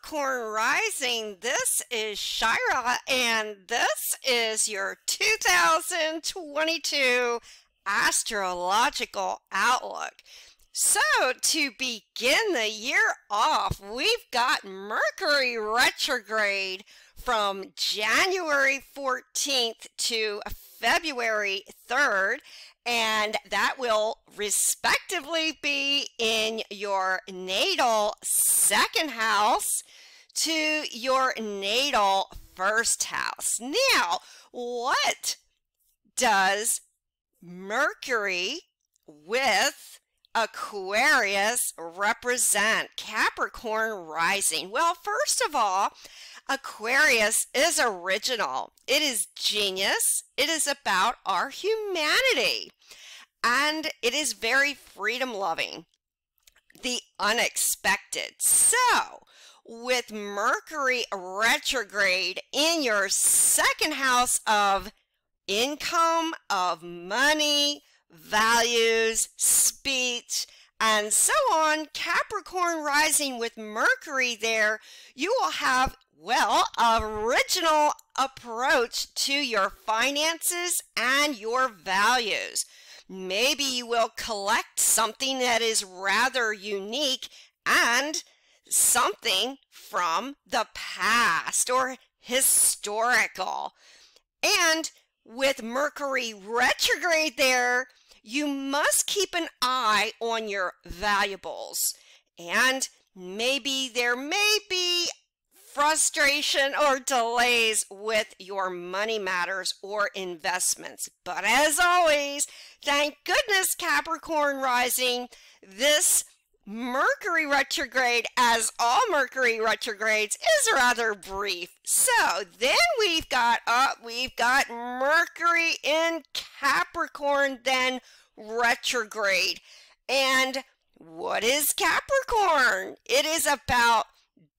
Capricorn rising, this is Shira, and this is your 2022 astrological outlook. So, to begin the year off, we've got Mercury retrograde from January 14th to February 3rd, and that will respectively be in your natal second house to your natal first house. Now, what does Mercury with Aquarius represent? Capricorn rising. Well, first of all, Aquarius is original. It is genius. It is about our humanity. And it is very freedom-loving. The unexpected. So, with Mercury retrograde in your second house of income, of money, values, speech, and so on, Capricorn rising with Mercury there, you will have, well, original approach to your finances and your values. Maybe you will collect something that is rather unique and something from the past or historical. And with Mercury retrograde there, you must keep an eye on your valuables. And maybe there may be frustration or delays with your money matters or investments. But as always, thank goodness, Capricorn rising, this Mercury retrograde, as all Mercury retrogrades, is rather brief. So then we've got Mercury in Capricorn then retrograde. And what is Capricorn? It is about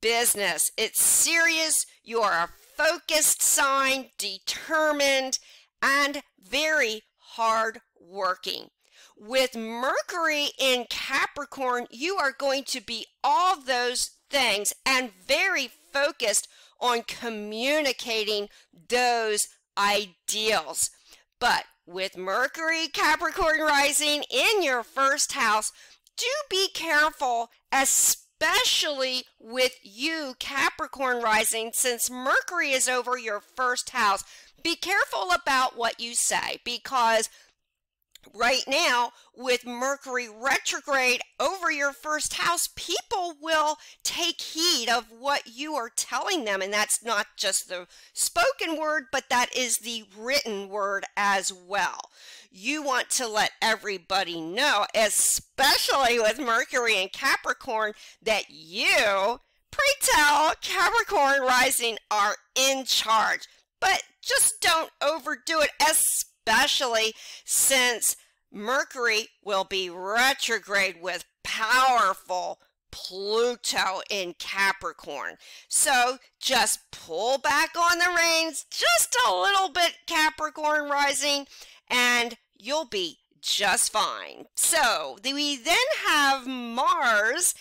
business. It's serious. You are a focused sign, determined, and very hard working. With Mercury in Capricorn, you are going to be all those things and very focused on communicating those ideals. But with Mercury Capricorn rising in your first house, do be careful, especially with you Capricorn rising, since Mercury is over your first house. Be careful about what you say, because right now, with Mercury retrograde over your first house, people will take heed of what you are telling them. And that's not just the spoken word, but that is the written word as well. You want to let everybody know, especially with Mercury and Capricorn, that you, pray tell, Capricorn rising, are in charge. But just don't overdo it, especially since Mercury will be retrograde with powerful Pluto in Capricorn. So just pull back on the reins just a little bit, Capricorn rising, and you'll be just fine. So we then have Mars,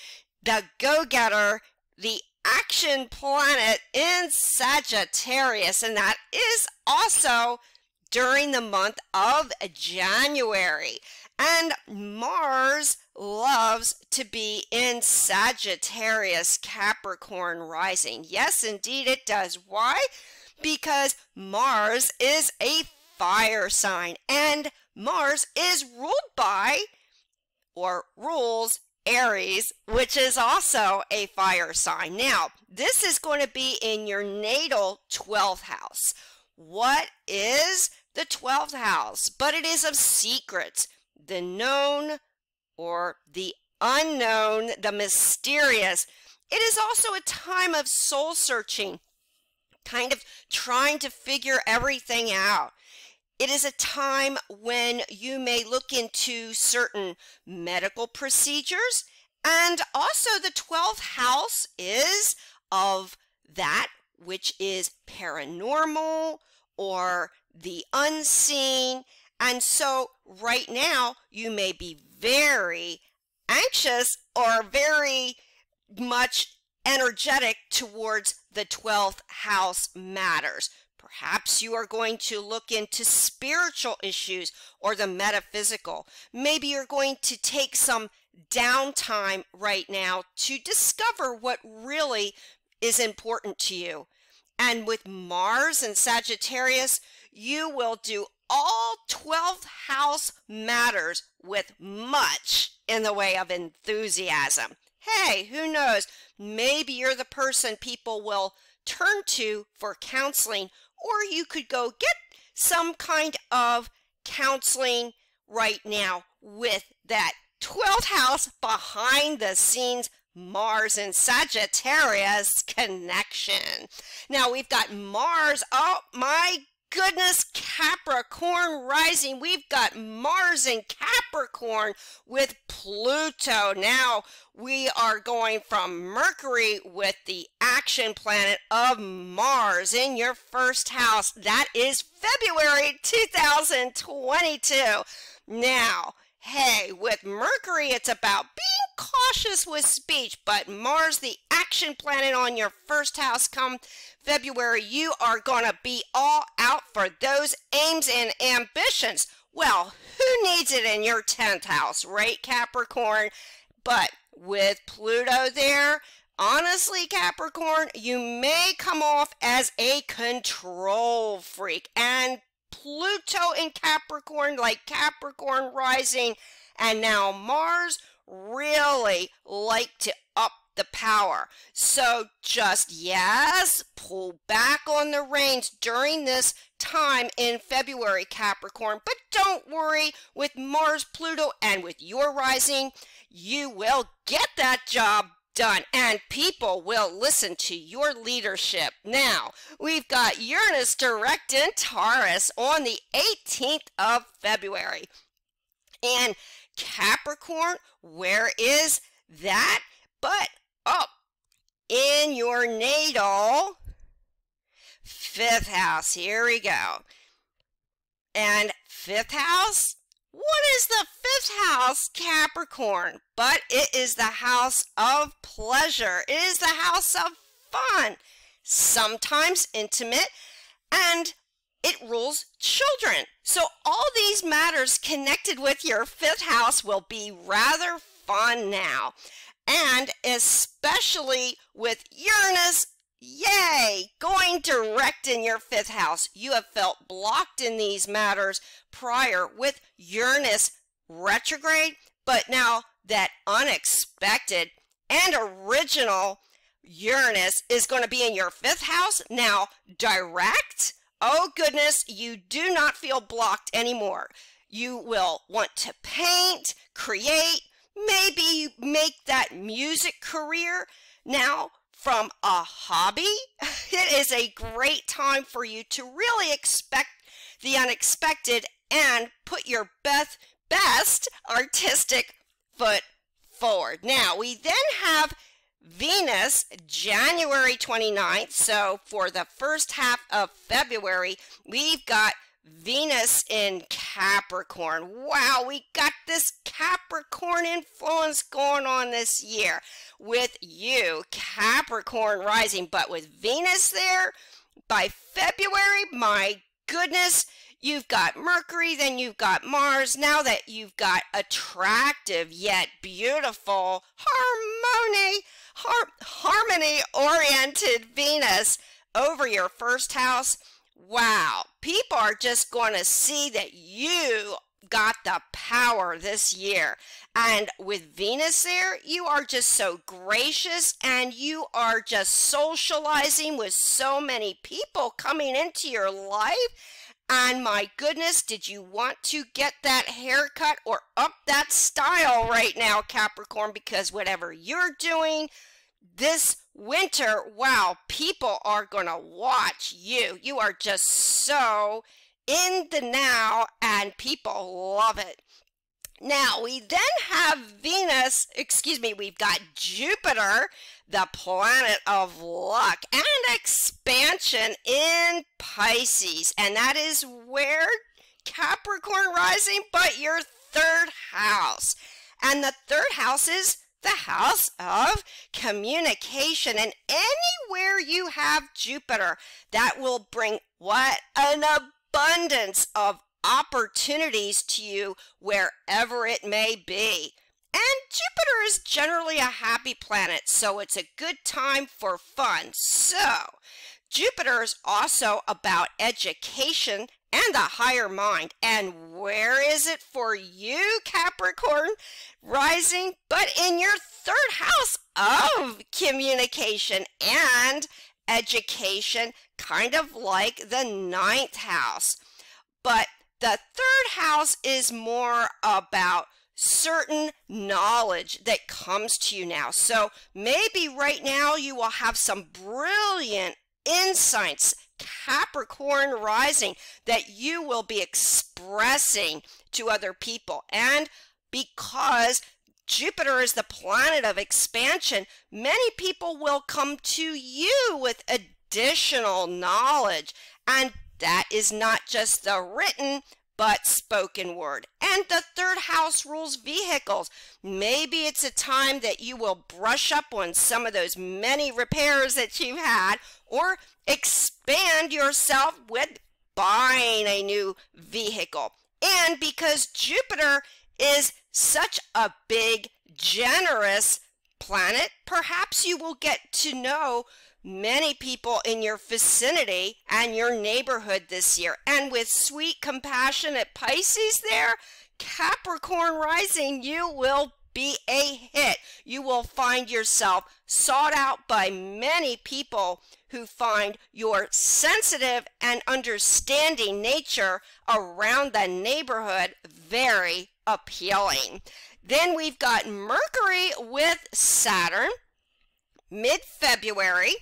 the go-getter, the action planet in Sagittarius, and that is also during the month of January. And Mars loves to be in Sagittarius Capricorn rising. Yes, indeed it does. Why? Because Mars is a fire sign, and Mars is ruled by, or rules, Aries, which is also a fire sign. Now, this is going to be in your natal 12th house. What is the 12th house? But it is of secrets, the known or the unknown, the mysterious. It is also a time of soul searching, kind of trying to figure everything out. It is a time when you may look into certain medical procedures, and also the 12th house is of that which is paranormal or the unseen. And so right now you may be very anxious or very much energetic towards the 12th house matters. Perhaps you are going to look into spiritual issues or the metaphysical. Maybe you're going to take some downtime right now to discover what really is important to you. And with Mars and Sagittarius, you will do all 12th house matters with much in the way of enthusiasm. Hey, who knows? Maybe you're the person people will turn to for counseling, or you could go get some kind of counseling right now with that 12th house behind the scenes Mars and Sagittarius connection. Now we've got Mars. Oh my goodness, Capricorn rising. We've got Mars in Capricorn with Pluto. Now we are going from Mercury with the action planet of Mars in your first house. That is February 2022. Now, hey, with Mercury, it's about being cautious with speech, but Mars, the action planet on your first house, come February, you are going to be all out for those aims and ambitions. Well, who needs it in your 10th house, right, Capricorn? But with Pluto there, honestly, Capricorn, you may come off as a control freak. And Pluto in Capricorn, like Capricorn rising, and now Mars really like to up the power. So just, yes, pull back on the reins during this time in February, Capricorn. But don't worry, with Mars, Pluto, and with your rising, you will get that job done, and people will listen to your leadership. Now, we've got Uranus direct in Taurus on the 18th of February. And Capricorn, where is that? But up in your natal 5th house. Here we go. And 5th house? What is the 5th house, Capricorn? But it is the house of pleasure. It is the house of fun, sometimes intimate, and it rules children. So all these matters connected with your 5th house will be rather fun now. And especially with Uranus, yay, going direct in your 5th house. You have felt blocked in these matters prior with Uranus retrograde, but now that unexpected and original Uranus is going to be in your 5th house, now direct. Oh goodness, you do not feel blocked anymore. You will want to paint, create, maybe make that music career now from a hobby. It is a great time for you to really expect the unexpected and put your best artistic foot forward. Now, we then have Venus, January 29th. So for the first half of February, we've got Venus in Capricorn. Wow, we got this Capricorn influence going on this year with you, Capricorn rising. But with Venus there, by February, my goodness, you've got Mercury, then you've got Mars. Now that you've got attractive yet beautiful harmony-oriented Venus over your first house, wow, people are just going to see that you got the power this year. And with Venus there, you are just so gracious and you are just socializing with so many people coming into your life. And my goodness, did you want to get that haircut or up that style right now, Capricorn? Because whatever you're doing this winter, wow, people are going to watch you. You are just so in the now and people love it. Now, we then have we've got Jupiter, the planet of luck and expansion in Pisces. And that is where Capricorn rising, but your 3rd house. And the 3rd house is the house of communication. And anywhere you have Jupiter, that will bring what? An abundance of opportunities to you wherever it may be. And Jupiter is generally a happy planet, so it's a good time for fun. So, Jupiter is also about education and the higher mind. And where is it for you, Capricorn rising? But in your third house of communication and education, kind of like the ninth house. But the third house is more about certain knowledge that comes to you now. So maybe right now you will have some brilliant insights, Capricorn rising, that you will be expressing to other people. And because Jupiter is the planet of expansion, many people will come to you with additional knowledge. And that is not just the written, but spoken word. And the third house rules vehicles. Maybe it's a time that you will brush up on some of those many repairs that you've had, or expand yourself with buying a new vehicle. And because Jupiter is such a big, generous planet, perhaps you will get to know many people in your vicinity and your neighborhood this year. And with sweet, compassionate Pisces there, Capricorn rising, you will be a hit. You will find yourself sought out by many people who find your sensitive and understanding nature around the neighborhood very appealing. Then we've got Mercury with Saturn, mid-February.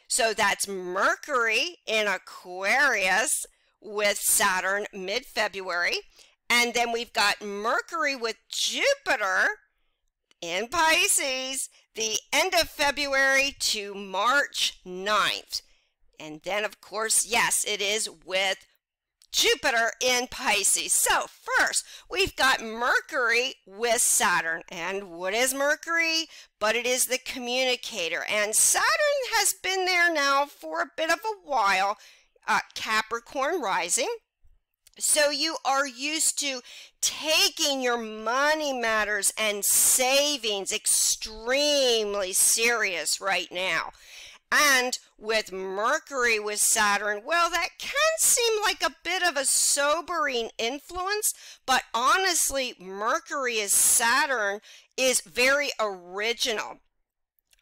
So that's Mercury in Aquarius with Saturn mid-February. And then we've got Mercury with Jupiter in Pisces the end of February to March 9th. And then, of course, yes, it is with Jupiter in Pisces. So first, we've got Mercury with Saturn. And what is Mercury? But it is the communicator. And Saturn has been there now for a bit of a while, Capricorn rising. So you are used to taking your money matters and savings extremely serious right now. And with Mercury with Saturn, well, that can seem like a bit of a sobering influence, but honestly, Mercury as Saturn is very original.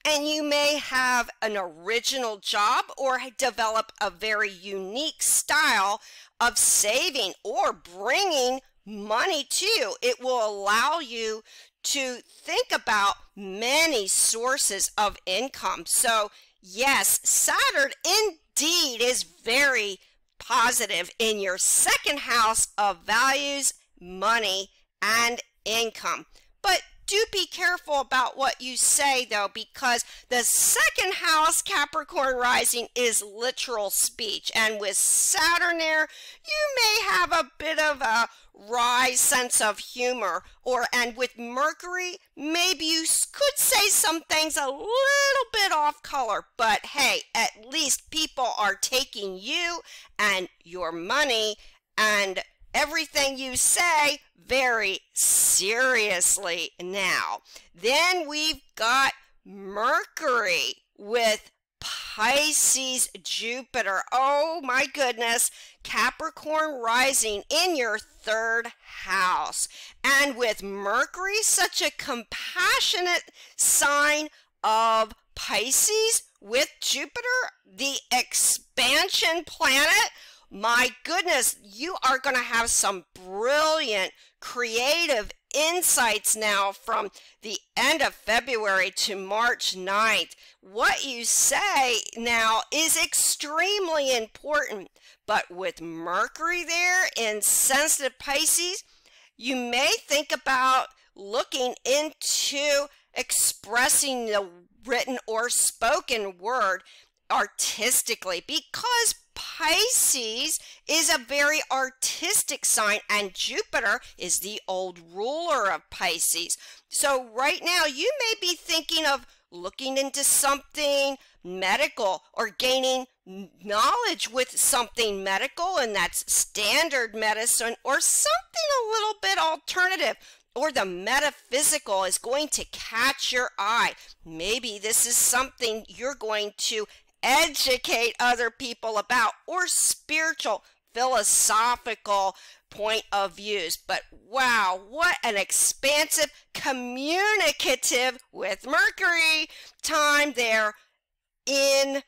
And you may have an original job or develop a very unique style of saving or bringing money to you. It will allow you to think about many sources of income. So yes, Saturn indeed is very positive in your second house of values, money, and income. But do be careful about what you say, though, because the second house, Capricorn rising, is literal speech. And with Saturn there, you may have a bit of a wry sense of humor. And with Mercury, maybe you could say some things a little bit off color. But hey, at least people are taking you and your money and everything you say very seriously now. Then we've got Mercury with Pisces Jupiter. Oh my goodness, Capricorn rising in your third house. And with Mercury, such a compassionate sign of Pisces with Jupiter, the expansion planet, my goodness, you are going to have some brilliant creative insights now from the end of February to March 9th. What you say now is extremely important, but with Mercury there in sensitive Pisces, you may think about looking into expressing the written or spoken word artistically, because Pisces is a very artistic sign, and Jupiter is the old ruler of Pisces. So right now you may be thinking of looking into something medical or gaining knowledge with something medical, and that's standard medicine or something a little bit alternative. Or the metaphysical is going to catch your eye. Maybe this is something you're going to educate other people about, or spiritual, philosophical point of views. But wow, what an expansive, communicative with Mercury time there in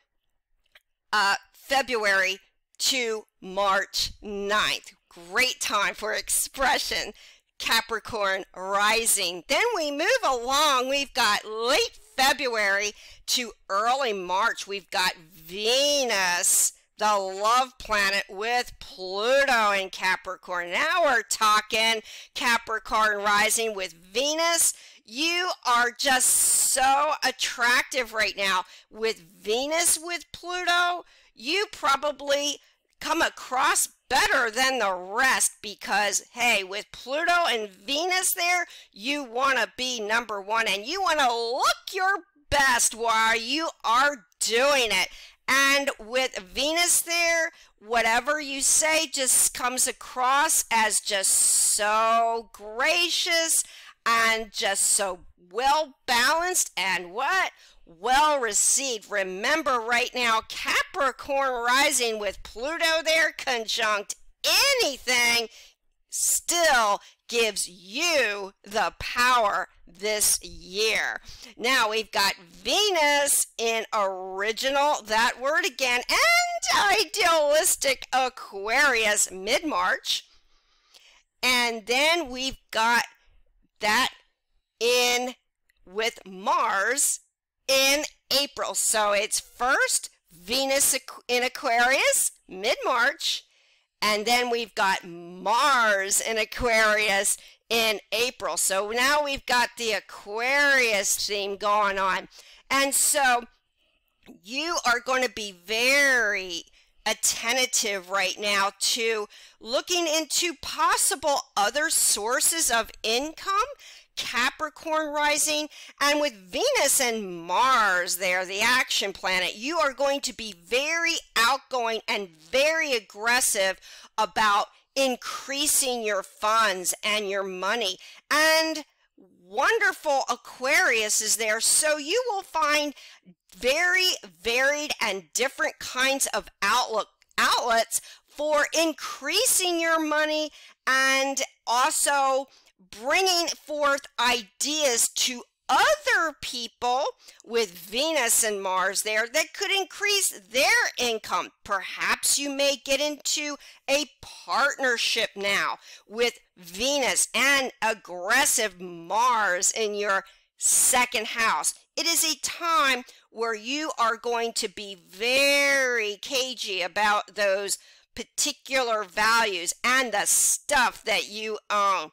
February to March 9th. Great time for expression. Capricorn rising. Then we move along. We've got late February to early March. We've got Venus, the love planet, with Pluto in Capricorn. Now we're talking Capricorn rising with Venus. You are just so attractive right now. With Venus with Pluto, you probably come across better than the rest because, hey, with Pluto and Venus there, you want to be number one and you want to look your best while you are doing it. And with Venus there, whatever you say just comes across as just so gracious and just so well balanced and what? Well received. Remember right now, Capricorn rising with Pluto there conjunct anything still gives you the power this year. Now we've got Venus in original, that word again, and idealistic Aquarius mid-March. And then we've got that in with Mars in April. So it's first Venus in Aquarius mid-March, and then we've got Mars in Aquarius in April. So now we've got the Aquarius theme going on. And so you are going to be very attentive right now to looking into possible other sources of income. Capricorn rising, and with Venus and Mars there, the action planet, you are going to be very outgoing and very aggressive about increasing your funds and your money. And wonderful Aquarius is there, so you will find very varied and different kinds of outlets for increasing your money and also bringing forth ideas to other people with Venus and Mars there that could increase their income. Perhaps you may get into a partnership now with Venus and aggressive Mars in your second house. It is a time where you are going to be very cagey about those particular values and the stuff that you own.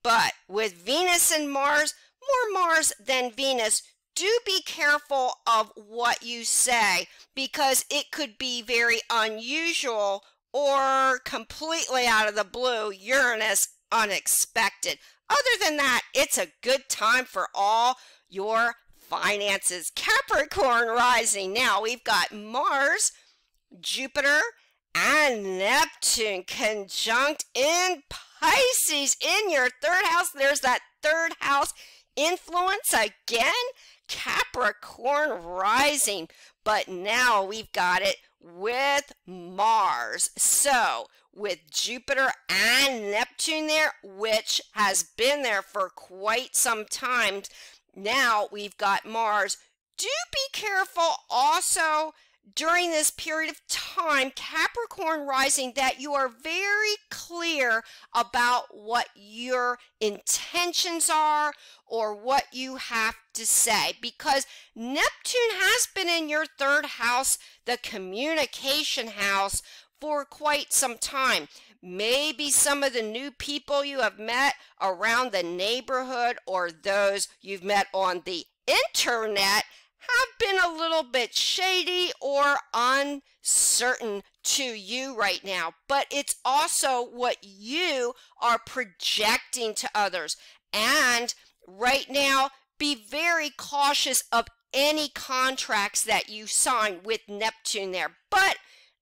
But with Venus and Mars, more Mars than Venus, do be careful of what you say because it could be very unusual or completely out of the blue, Uranus unexpected. Other than that, it's a good time for all your finances. Capricorn rising. Now we've got Mars, Jupiter, and Neptune conjunct in Pisces in your third house. There's that third house influence again. Capricorn rising. But now we've got it with Mars. So with Jupiter and Neptune there, which has been there for quite some time, now we've got Mars. Do be careful also during this period of time, Capricorn rising, that you are very clear about what your intentions are or what you have to say, because Neptune has been in your third house, the communication house, for quite some time. Maybe some of the new people you have met around the neighborhood or those you've met on the internet have been a little bit shady or uncertain to you right now, but it's also what you are projecting to others. And right now, be very cautious of any contracts that you sign with Neptune there. But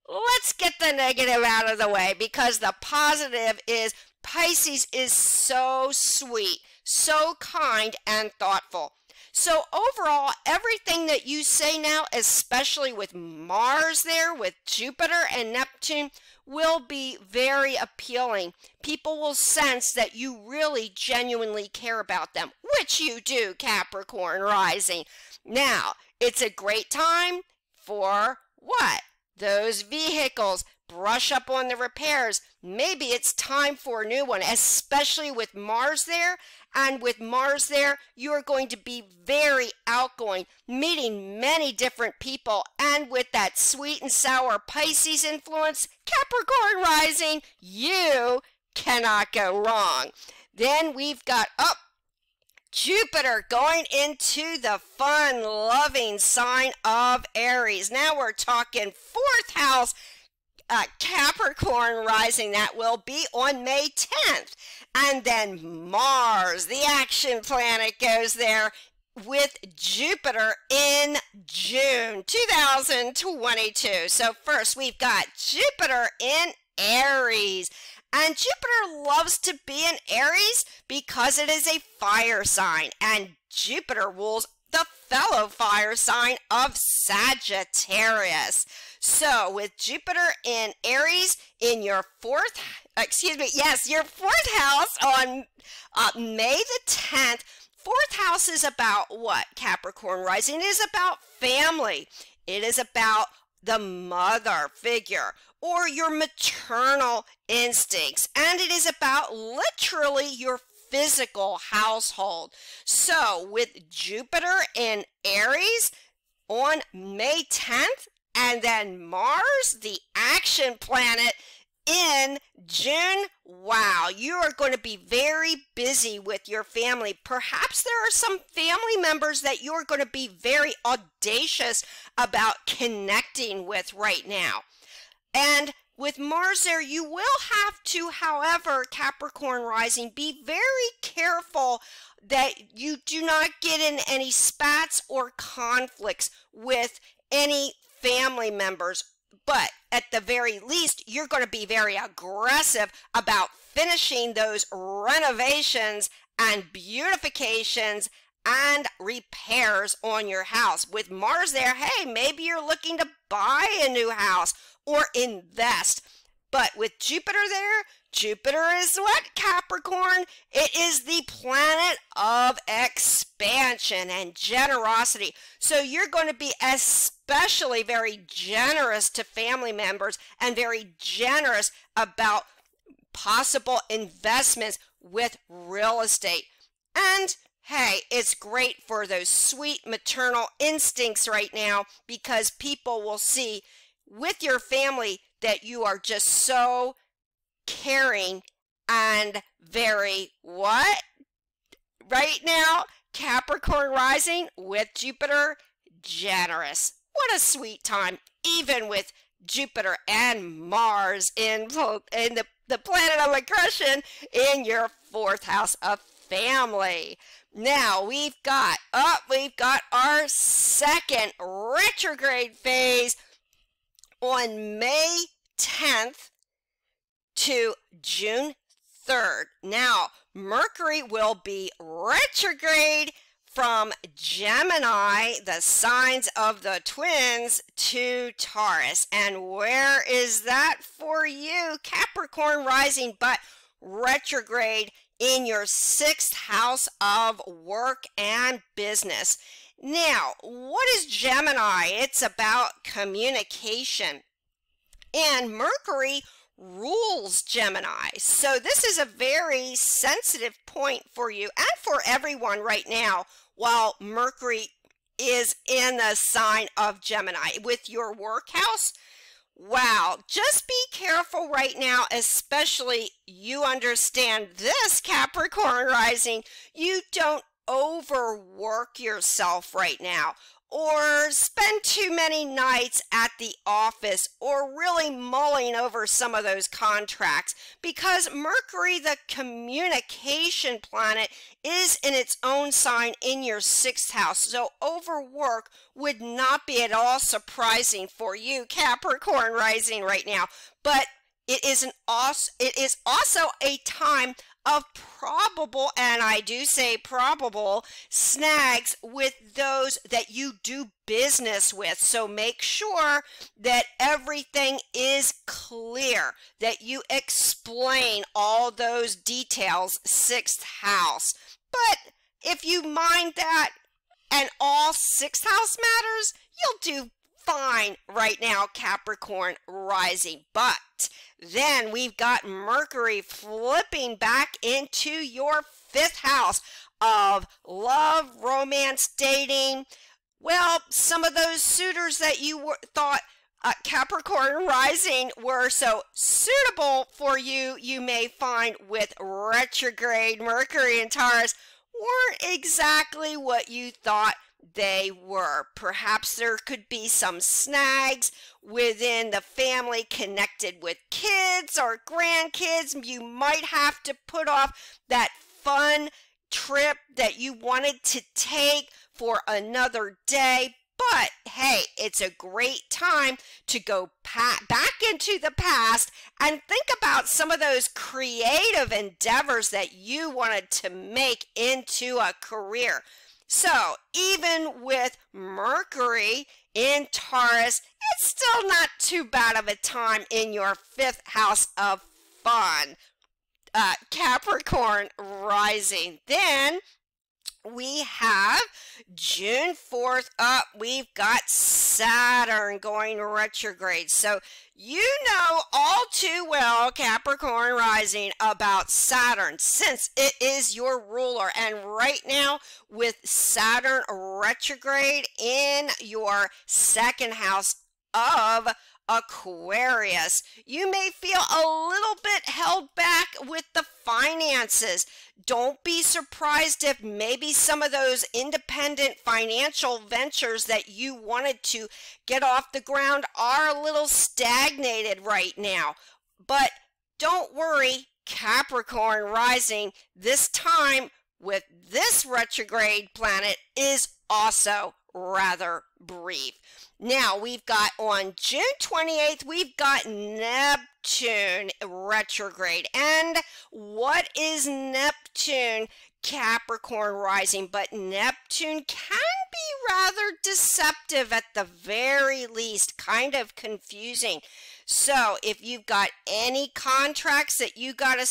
let's get the negative out of the way, because the positive is Pisces is so sweet, so kind and thoughtful. So overall, everything that you say now, especially with Mars there, with Jupiter and Neptune, will be very appealing. People will sense that you really genuinely care about them, which you do, Capricorn rising. Now, it's a great time for what? Those vehicles. Brush up on the repairs. Maybe it's time for a new one, especially with Mars there. And with Mars there, you are going to be very outgoing, meeting many different people. And with that sweet and sour Pisces influence, Capricorn rising, you cannot go wrong. Then we've got Jupiter going into the fun, loving sign of Aries. Now we're talking 4th house Capricorn rising. That will be on May 10th. And then Mars, the action planet, goes there with Jupiter in June 2022. So first we've got Jupiter in Aries. And Jupiter loves to be in Aries because it is a fire sign. And Jupiter rules the fellow fire sign of Sagittarius. So with Jupiter in Aries in your your 4th house on May the 10th, 4th house is about what, Capricorn rising? It is about family. It is about the mother figure or your maternal instincts. And it is about literally your physical household. So with Jupiter in Aries on May 10th, and then Mars, the action planet, in June, wow, you are going to be very busy with your family. Perhaps there are some family members that you're going to be very audacious about connecting with right now. And with Mars there, you will have to, however, Capricorn rising, be very careful that you do not get in any spats or conflicts with any family members. But at the very least, you're going to be very aggressive about finishing those renovations and beautifications and repairs on your house. With Mars there, hey, maybe you're looking to buy a new house or invest. But with Jupiter there, Jupiter is what, Capricorn? It is the planet of expansion and generosity. So you're going to be especially very generous to family members and very generous about possible investments with real estate. And hey, it's great for those sweet maternal instincts right now, because people will see with your family that you are just so caring and very what? Right now, Capricorn rising with Jupiter, generous. What a sweet time, even with Jupiter and Mars in the planet of aggression in your 4th house of family. Now we've got our second retrograde phase on May 10th to June 3rd. Now, Mercury will be retrograde from Gemini, the signs of the twins, to Taurus. And where is that for you, Capricorn rising, but retrograde in your 6th house of work and business. Now, what is Gemini? It's about communication. And Mercury rules Gemini. So this is a very sensitive point for you and for everyone right now while Mercury is in the sign of Gemini. With your work house, wow, just be careful right now, especially you understand this, Capricorn rising. You don't overwork yourself right now, or spend too many nights at the office, or really mulling over some of those contracts, because Mercury, the communication planet, is in its own sign in your 6th house. So overwork would not be at all surprising for you, Capricorn rising, right now. But it is also a time of probable, and I do say probable, snags with those that you do business with. So make sure that everything is clear, that you explain all those details, 6th house. But if you mind that and all 6th house matters, you'll do fine right now, Capricorn rising. But then we've got Mercury flipping back into your 5th house of love, romance, dating. Well, some of those suitors that you thought Capricorn rising were so suitable for you, you may find with retrograde Mercury and Taurus, weren't exactly what you thought they were. Perhaps there could be some snags within the family connected with kids or grandkids. You might have to put off that fun trip that you wanted to take for another day. But hey, it's a great time to go back into the past and think about some of those creative endeavors that you wanted to make into a career. So even with Mercury in Taurus, it's still not too bad of a time in your 5th house of fun, Capricorn rising. Then we have June 4th up. We've got Saturn going retrograde. So you know all too well, Capricorn rising, about Saturn, since it is your ruler. And right now, with Saturn retrograde in your 2nd house of Aquarius, you may feel a little bit held back with the finances. Don't be surprised if maybe some of those independent financial ventures that you wanted to get off the ground are a little stagnated right now. But don't worry, Capricorn rising, this time with this retrograde planet is also rather brief. Now we've got on June 28th, we've got Neptune retrograde. And what is Neptune, Capricorn rising? But Neptune can be rather deceptive at the very least, kind of confusing. So if you've got any contracts that you got to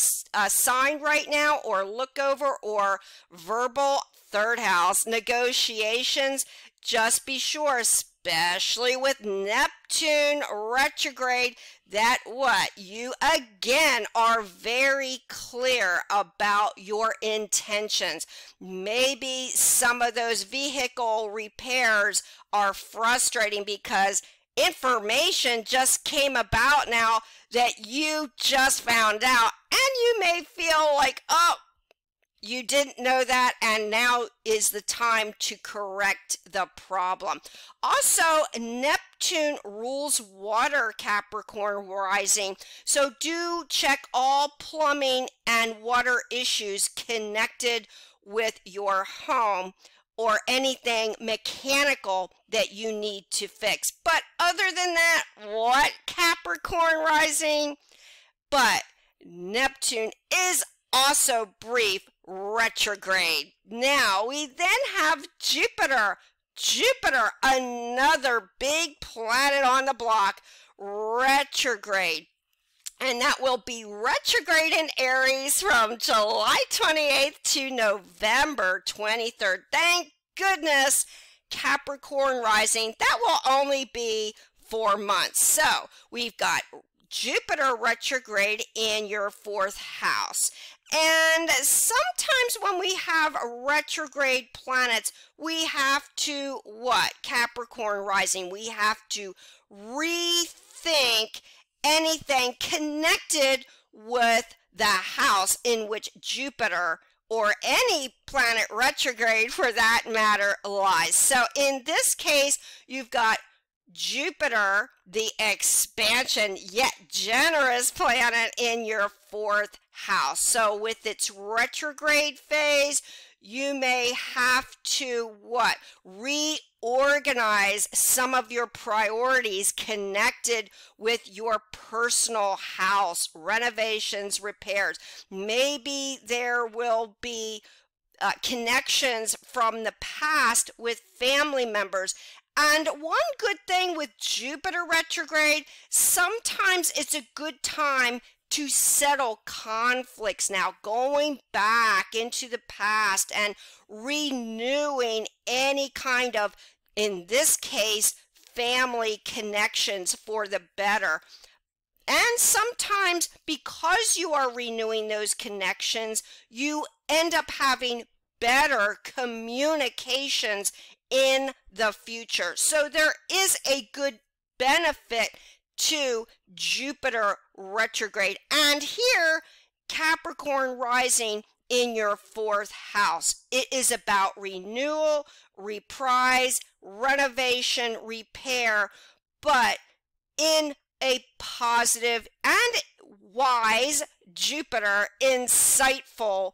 sign right now or look over, or verbal 3rd house negotiations, just be sure, especially with Neptune retrograde, that you again are very clear about your intentions. Maybe some of those vehicle repairs are frustrating because information just came about now that you just found out, and you may feel like, oh, you didn't know that, and now is the time to correct the problem. Also, Neptune rules water, Capricorn rising, so do check all plumbing and water issues connected with your home or anything mechanical that you need to fix. But other than that, what, Capricorn rising? But Neptune is also brief retrograde. Now we then have Jupiter. Jupiter, another big planet on the block, retrograde. And that will be retrograde in Aries from July 28th to November 23rd. Thank goodness, Capricorn rising. That will only be 4 months. So we've got Jupiter retrograde in your 4th house. And sometimes when we have retrograde planets, we have to, Capricorn rising, we have to rethink anything connected with the house in which Jupiter or any planet retrograde for that matter, lies. So in this case, you've got Jupiter, the expansion yet generous planet, in your 4th house. So with its retrograde phase, you may have to reorganize some of your priorities connected with your personal house, renovations, repairs. Maybe there will be connections from the past with family members. And one good thing with Jupiter retrograde, sometimes it's a good time to settle conflicts now, going back into the past and renewing any kind of, in this case, family connections for the better. And sometimes because you are renewing those connections, you end up having better communications in the future. So there is a good benefit to Jupiter retrograde. And here, Capricorn rising in your 4th house. It is about renewal, reprise, renovation, repair, but in a positive and wise Jupiter insightful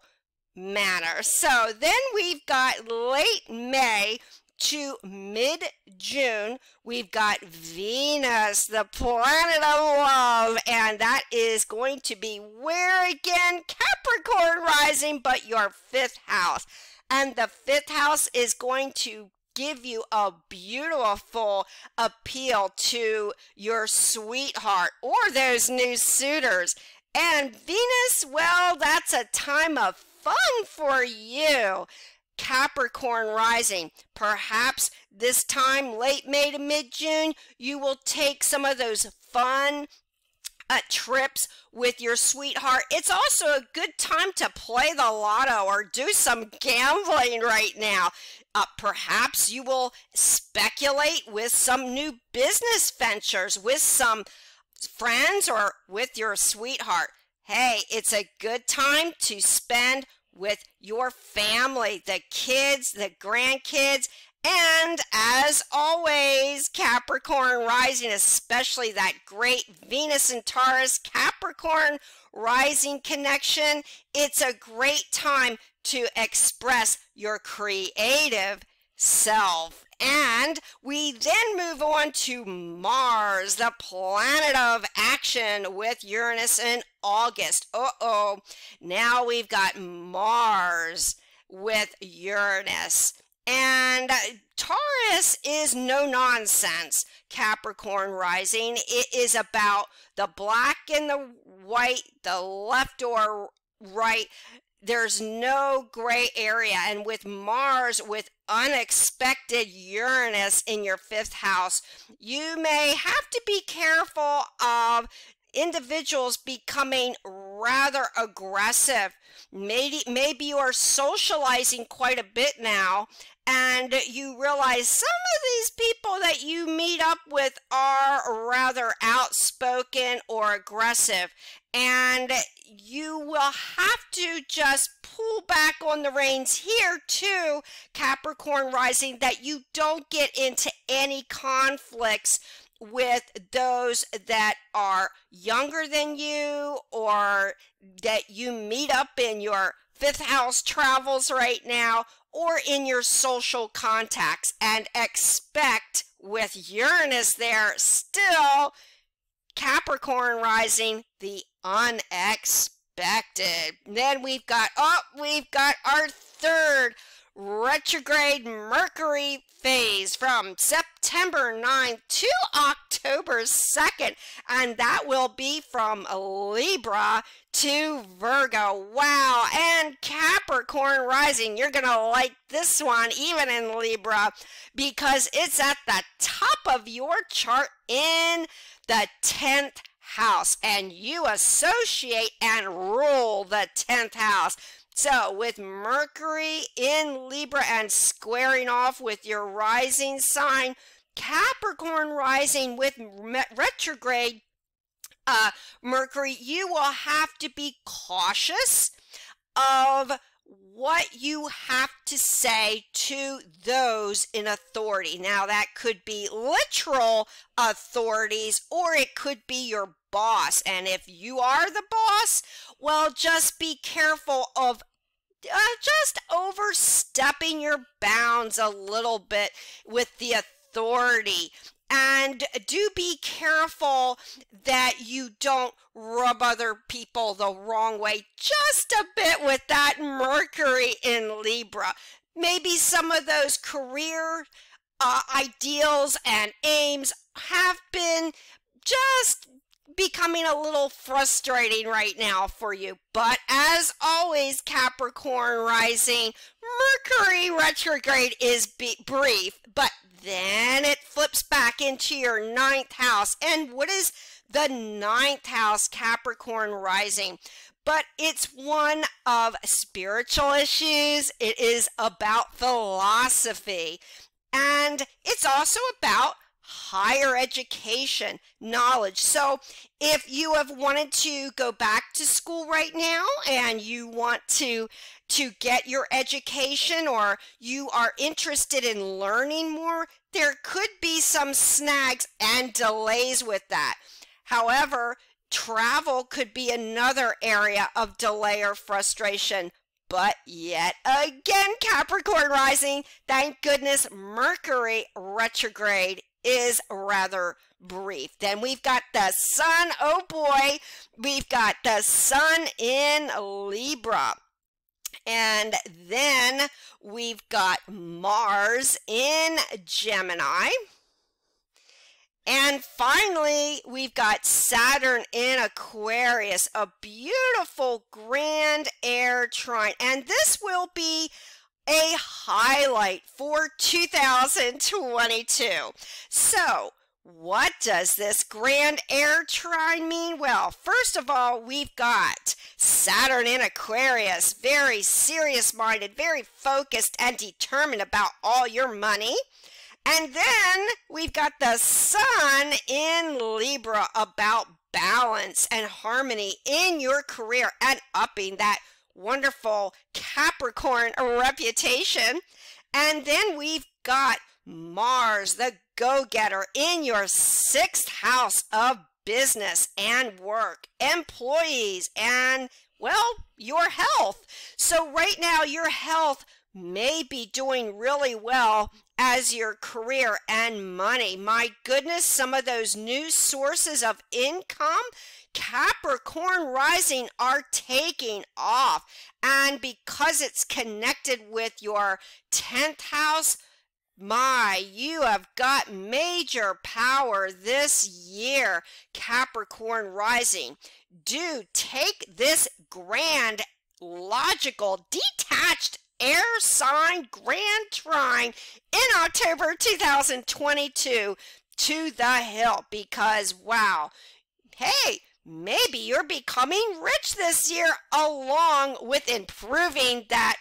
manner. So then we've got late May to mid-June, we've got Venus, the planet of love, and that is going to be where again? Capricorn rising, but your 5th house. And the 5th house is going to give you a beautiful appeal to your sweetheart or those new suitors. And Venus, well, that's a time of fun for you. Capricorn rising. Perhaps this time, late May to mid-June, you will take some of those fun trips with your sweetheart. It's also a good time to play the lotto or do some gambling right now. Perhaps you will speculate with some new business ventures with some friends or with your sweetheart. Hey, it's a good time to spend with your family, the kids, the grandkids, and as always, Capricorn rising, especially that great Venus and Taurus Capricorn rising connection, it's a great time to express your creative self. And we then move on to Mars, the planet of action, with Uranus in August. Now we've got Mars with Uranus. And Taurus is no nonsense, Capricorn rising. It is about the black and the white, the left or right. There's no gray area. And with Mars, with unexpected Uranus in your 5th house, you may have to be careful of individuals becoming rather aggressive. Maybe you are socializing quite a bit now, and you realize some of these people that you meet up with are rather outspoken or aggressive, and you will have to just pull back on the reins here too, Capricorn rising, that you don't get into any conflicts with those that are younger than you or that you meet up in your 5th house travels right now or in your social contacts. And expect with Uranus there still, Capricorn rising, the unexpected. Then we've got our 3rd retrograde Mercury phase from September 9th to October 2nd, and that will be from Libra to Virgo. Wow, and Capricorn rising, you're gonna like this one even in Libra because it's at the top of your chart in the 10th house, and you associate and rule the 10th house. So with Mercury in Libra and squaring off with your rising sign, Capricorn rising with retrograde Mercury, you will have to be cautious of what you have to say to those in authority. Now, that could be literal authorities, or it could be your boss. And if you are the boss, well, just be careful of just overstepping your bounds a little bit with the authority. And do be careful that you don't rub other people the wrong way just a bit with that Mercury in Libra. Maybe some of those career ideals and aims have been just becoming a little frustrating right now for you. But as always, Capricorn rising, Mercury retrograde is brief, but then it flips back into your 9th house. And what is the 9th house, Capricorn rising? But it's one of spiritual issues. It is about philosophy. And it's also about higher education, knowledge. So if you have wanted to go back to school right now and you want to get your education, or you are interested in learning more, there could be some snags and delays with that. However, travel could be another area of delay or frustration. But yet again, Capricorn rising, thank goodness Mercury retrograde is rather brief. Then we've got the sun. Oh boy, we've got the sun in Libra. And then we've got Mars in Gemini. And finally, we've got Saturn in Aquarius, a beautiful grand air trine. And this will be a highlight for 2022. So, what does this grand air trine mean? Well, first of all, we've got Saturn in Aquarius, very serious-minded, very focused and determined about all your money. And then we've got the sun in Libra, about balance and harmony in your career and upping that wonderful Capricorn reputation. And then we've got Mars, the go-getter, in your 6th house of business and work, employees, and, well, your health. So right now, your health may be doing really well as your career and money. My goodness, some of those new sources of income, Capricorn rising, are taking off. And because it's connected with your 10th house, you have got major power this year, Capricorn rising. Do take this grand, logical, detached air sign grand trine in October 2022 to the hilt, because wow, hey, maybe you're becoming rich this year along with improving that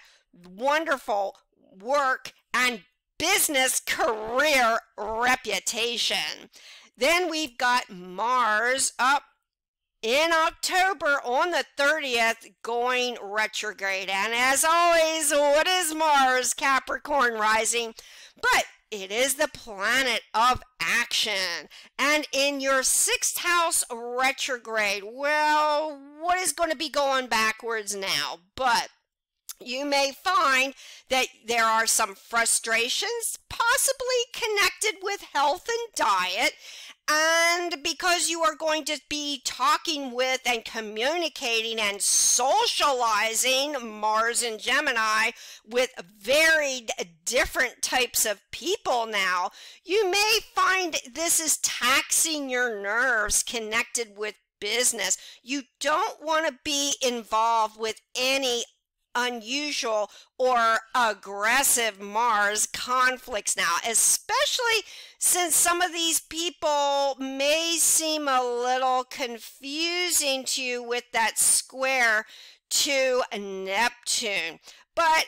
wonderful work and business career reputation. Then we've got Mars up in October on the 30th going retrograde. And as always, what is Mars, Capricorn rising? But it is the planet of action. And in your 6th house retrograde, well, what is going to be going backwards now? But you may find that there are some frustrations, possibly connected with health and diet, and because you are going to be talking with and communicating and socializing, Mars and Gemini, with varied different types of people now, you may find this is taxing your nerves connected with business. You don't want to be involved with any unusual or aggressive Mars conflicts now, especially since some of these people may seem a little confusing to you with that square to Neptune. But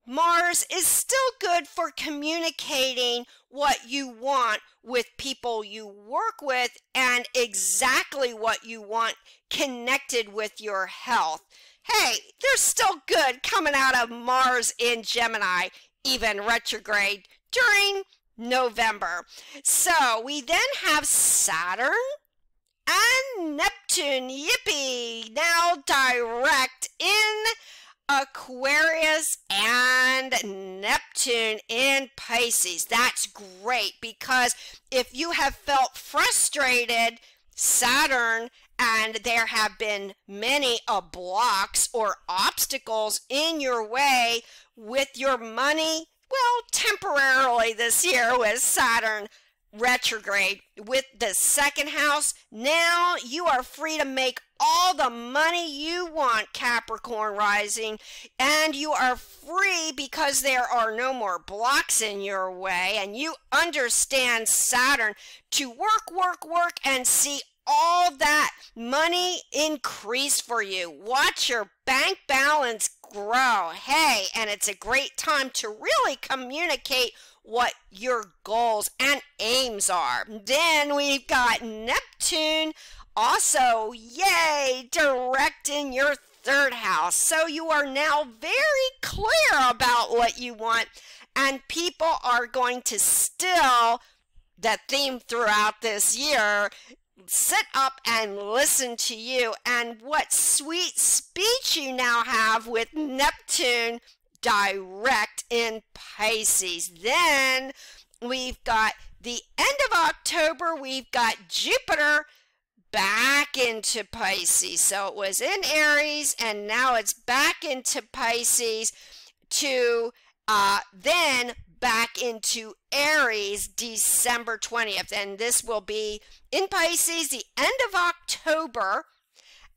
Mars is still good for communicating what you want with people you work with and exactly what you want connected with your health. hey, they're still good coming out of Mars in Gemini, even retrograde during November. So we then have Saturn and Neptune, yippee, now direct in Aquarius and Neptune in Pisces. That's great, because if you have felt frustrated, Saturn, and there have been many blocks or obstacles in your way with your money, well, temporarily this year with Saturn retrograde with the second house, now you are free to make all the money you want, Capricorn rising, and you are free because there are no more blocks in your way, and you understand Saturn to work, and see all that money increase for you. Watch your bank balance grow. Hey, and it's a great time to really communicate what your goals and aims are. Then we've got Neptune also, yay, direct in your third house. So you are now very clear about what you want, and people are going to still, the theme throughout this year, sit up and listen to you, and what sweet speech you now have with Neptune direct in Pisces. Then we've got the end of October, we've got Jupiter back into Pisces. So it was in Aries and now it's back into Pisces to then back into Aries December 20th. And this will be in Pisces the end of October,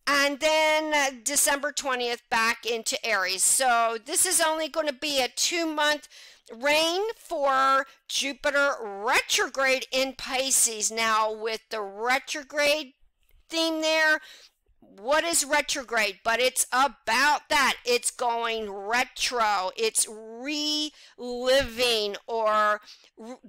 and then December 20th back into Aries. So this is only going to be a 2-month reign for Jupiter retrograde in Pisces. Now with the retrograde theme there, what is retrograde? But it's about that. It's going retro. It's reliving or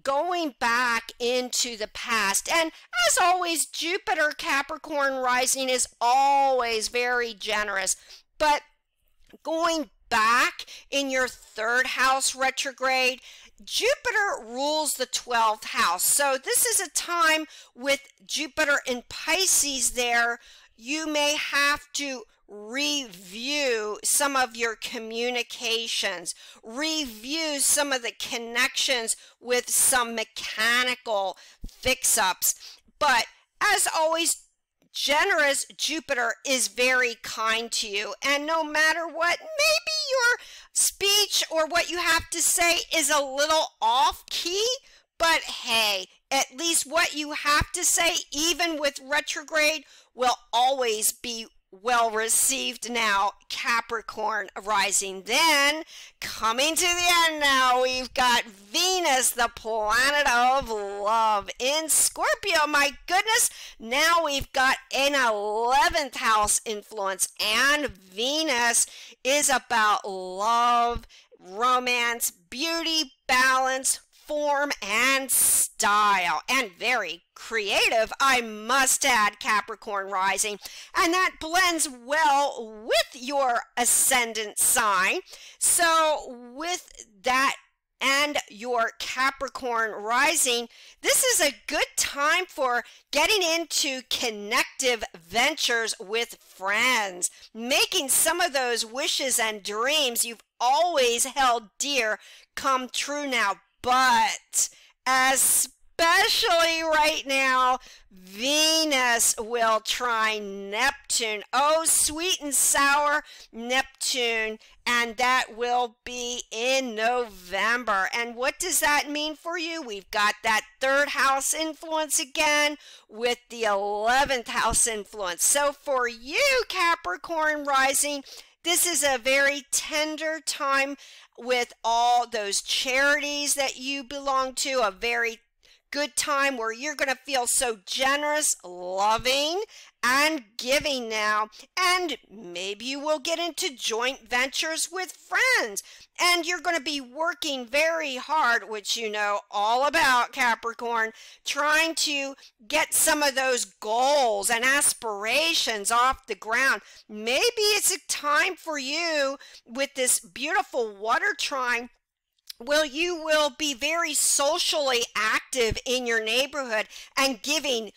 going back into the past. And as always, Jupiter Capricorn rising is always very generous. But going back in your third house retrograde, Jupiter rules the 12th house. So this is a time with Jupiter in Pisces there. You may have to review some of your communications, review some of the connections with some mechanical fix-ups. But as always, generous Jupiter is very kind to you, and no matter what, maybe your speech or what you have to say is a little off key, but hey, at least what you have to say, even with retrograde, will always be well received now, Capricorn rising. Then, coming to the end now, we've got Venus, the planet of love, in Scorpio. My goodness, now we've got an 11th house influence, and Venus is about love, romance, beauty, balance, form, and style, and very creative, I must add, Capricorn rising, and that blends well with your ascendant sign. So with that and your Capricorn rising, this is a good time for getting into connective ventures with friends, making some of those wishes and dreams you've always held dear come true now. But especially right now, Venus will trine Neptune. Oh, sweet and sour Neptune. And that will be in November. And what does that mean for you? We've got that third house influence again with the 11th house influence. So for you, Capricorn rising, this is a very tender time with all those charities that you belong to, a very good time where you're going to feel so generous, loving, and giving now. And maybe you will get into joint ventures with friends. And and you're going to be working very hard, which you know all about, Capricorn, trying to get some of those goals and aspirations off the ground. Maybe it's a time for you with this beautiful water trine. Well, you will be very socially active in your neighborhood and giving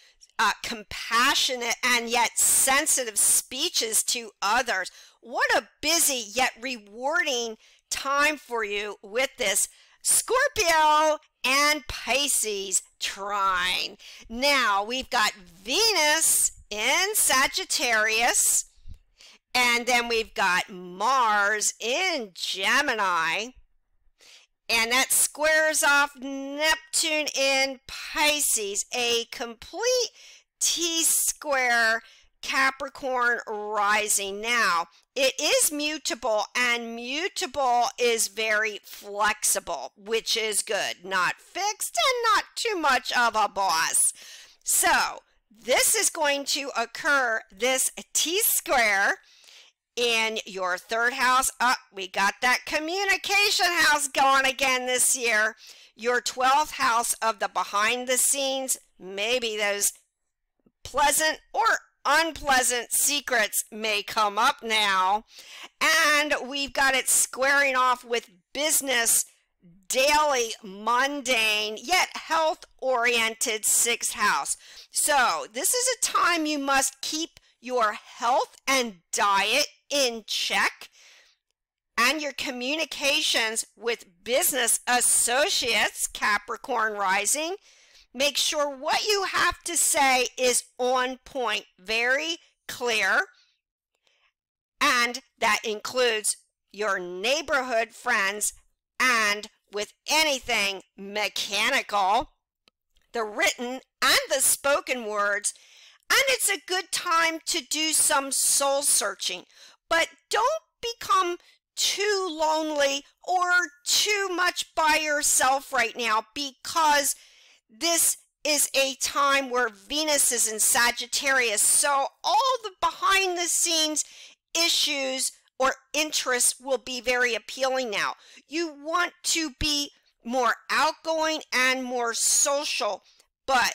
compassionate and yet sensitive speeches to others. What a busy yet rewarding time for you with this Scorpio and Pisces trine. Now we've got Venus in Sagittarius, and then we've got Mars in Gemini, and that squares off Neptune in Pisces, a complete T-square Capricorn rising. Now, it is mutable, and mutable is very flexible, which is good. Not fixed and not too much of a boss. So, this is going to occur, this T-square, in your third house. We got that communication house going again this year. Your 12th house of the behind the scenes, maybe those pleasant or unpleasant secrets may come up now. And we've got it squaring off with business, daily, mundane, yet health-oriented 6th house. So this is a time you must keep your health and diet in check, and your communications with business associates, Capricorn rising. Make sure what you have to say is on point, very clear, and that includes your neighborhood friends and with anything mechanical, the written and the spoken words. And it's a good time to do some soul searching, but don't become too lonely or too much by yourself right now, because this is a time where Venus is in Sagittarius. So all the behind the scenes issues or interests will be very appealing now. You want to be more outgoing and more social, but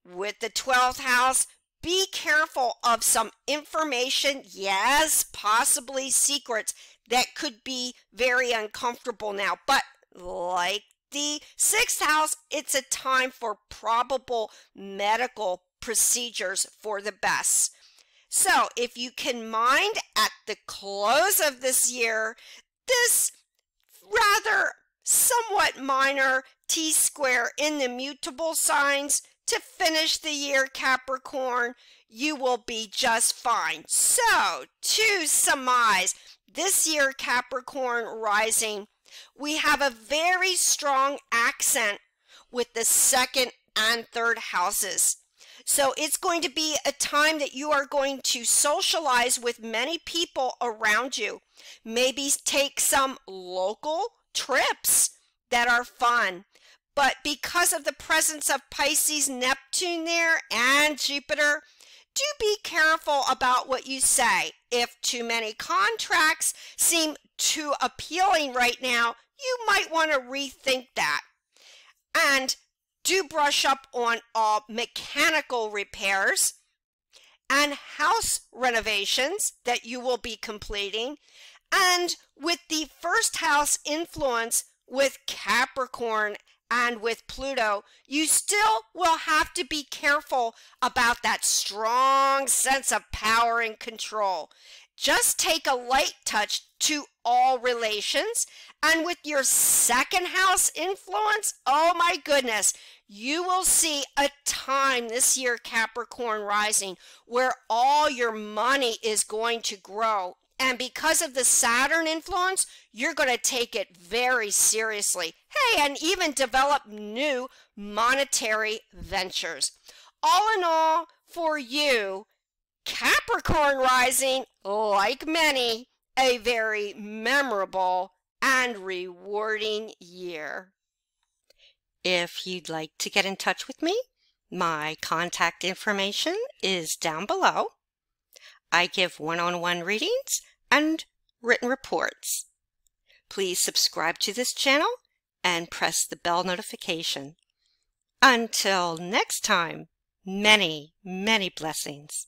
with the 12th house, be careful of some information, yes, possibly secrets, that could be very uncomfortable now. But like the 6th house, it's a time for probable medical procedures for the best. So if you can mind at the close of this year, this rather somewhat minor T-square in the mutable signs, to finish the year, Capricorn, you will be just fine. So, to surmise, this year, Capricorn rising, we have a very strong accent with the 2nd and 3rd houses. So, it's going to be a time that you are going to socialize with many people around you. Maybe take some local trips that are fun. But because of the presence of Pisces, Neptune there, and Jupiter, do be careful about what you say. If too many contracts seem too appealing right now, you might want to rethink that. And do brush up on all mechanical repairs and house renovations that you will be completing. And with the 1st house influence with Capricorn and with Pluto, you still will have to be careful about that strong sense of power and control. Just take a light touch to all relations, and with your 2nd house influence, oh my goodness, you will see a time this year, Capricorn rising, where all your money is going to grow. And because of the Saturn influence, you're going to take it very seriously. Hey, and even develop new monetary ventures. All in all, for you, Capricorn rising, like many, a very memorable and rewarding year. If you'd like to get in touch with me, my contact information is down below. I give one-on-one readings and written reports. Please subscribe to this channel and press the bell notification. Until next time, many, many blessings.